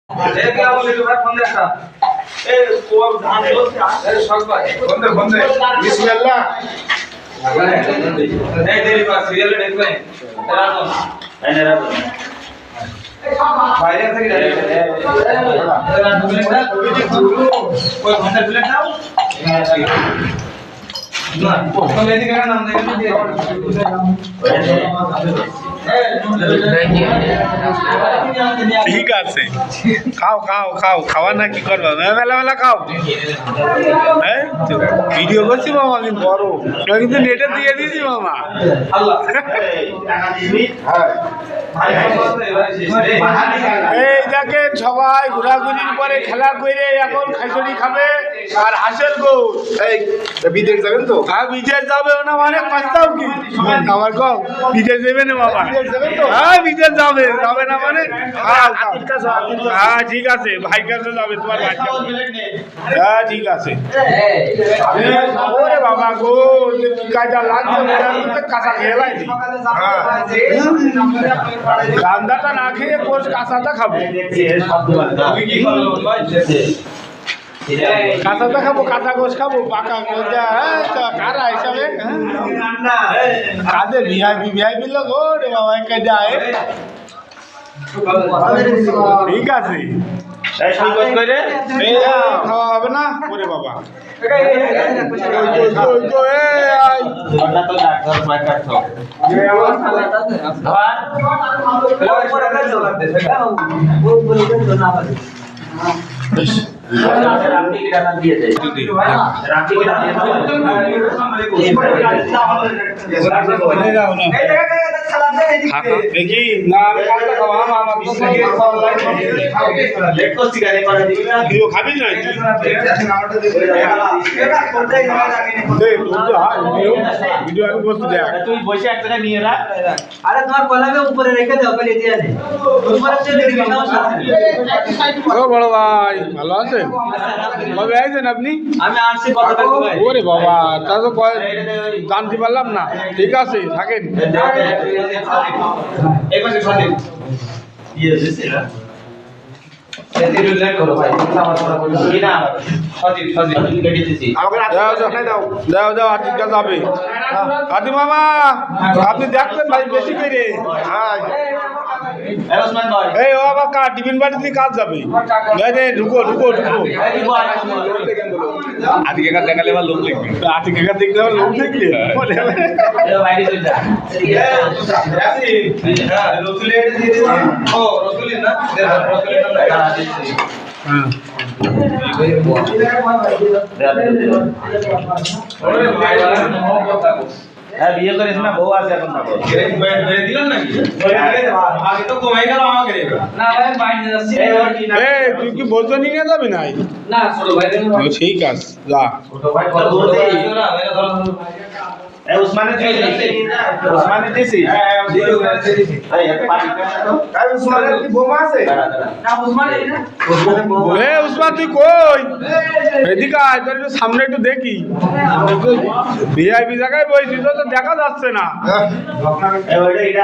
क्या बोले तो भाई फोन देखा ए को धान बोलते अरे सब भाई बंदे बिस्मिल्लाह नहीं तेरी पास सीरियल देख ले तेरा तो मेरा तो भाई ऐसे ही तेरा कोई घंटा प्लेट ना ना तो लेने का नाम देंगे ঠিক আছে খাও খাও খাও খাওয়া না কি করবা মেলা মেলা খাও হ্যাঁ ভিডিও করছি মামা কিন্তু বড় কিন্তু নেটে দিয়ে দিয়েছি মামা আল্লাহ এই দেখেন সবাই ঘোরাঘুরির পরে খেলা করে এখন খিচুড়ি খাবে আর হাঁসের গোল এই বিদেশ যাবেন তো? হ্যাঁ বিদেশ যাবে না মানে পাঁচটাও কি আমার কম বিদেশ যাবে না বাবা হ্যাঁ বিদেশ যাবে যাবে না মানে হ্যাঁ ঠিক আছে ভাই কাছে যাবে তোমার ভাই হ্যাঁ ঠিক আছে ওরে বাবা গো কাজা লাগছে কাঁচা খেয়ে লাগছে রান্নাটা না খেয়ে কোষ কাঁচাটা খাবো কাঁচাটা খাবো কাঁচা গোস খাবো পাকা কারা হিসাবে কাদের ভিআইপি লোক ওরে বাবা যায় ঠিক আছে খাওয়া হবে না ওরে বাবা रात्रि की डाटा दिए थे रात्रि की डाटा খাবি না তুই বসে এক জায়গায় নিয়ে রাখ আরে তোমার কলামে উপরে রেখে দাও পরে দিয়ে দে উপরে চলে দিবি নাও সাথে ও বড় ভাই ভালো আছেন কবে আইছেন আপনি আমি আসছি কত ভাই ওরে বাবা তা তো জানতে পারলাম না ঠিক আছে থাকেন एक बजे छोड़ दे ये जैसे ना ऐसे रिलैक्स करो भाई ये ना सजीव गाड़ी दीजिए দাও দাও আতিকা যাবে আতি মামা আপনি দেখবেন ভাই বেশি করে ए उस्मान भाई এই ও আবার কার টিফিন বাড়িতে কাজ যাবে নে ঢুকো ঢুকো ঢুকো আতিকে কাজ দেখালে বা লোক লিখবে আতিকে কাজ দেখলে বা লোক লিখবে ए वाइडी चल जा ऐसे हां रसूल ले दीजिए ओ रसूल ना रसूल ना दीजिए हां হ্যাঁ বিয়ে করিস না বউ আছে এখন থাকো বেড়ে দিলাম নাকি আগে তো কমাই গেল আমাকে না ভাই বাইরে যাচ্ছি এই তুই কি বলতো নিয়ে যাবি না না ছোট ভাই ঠিক আছে যা ছোট ভাই কত দূর থেকে না মেরে ধরো এ উসমানে দিছি উসমানে দিছি এই এক পানি তো আর উসমানের কি বোমা আছে? না উসমানে না এ উসমান তুই কই এদিকে আয় তোর একটু সামনে একটু দেখি ভিআইপি জায়গায় বসেছিস তো দেখা যাচ্ছে না হ্যাঁ এই ওইটা এটা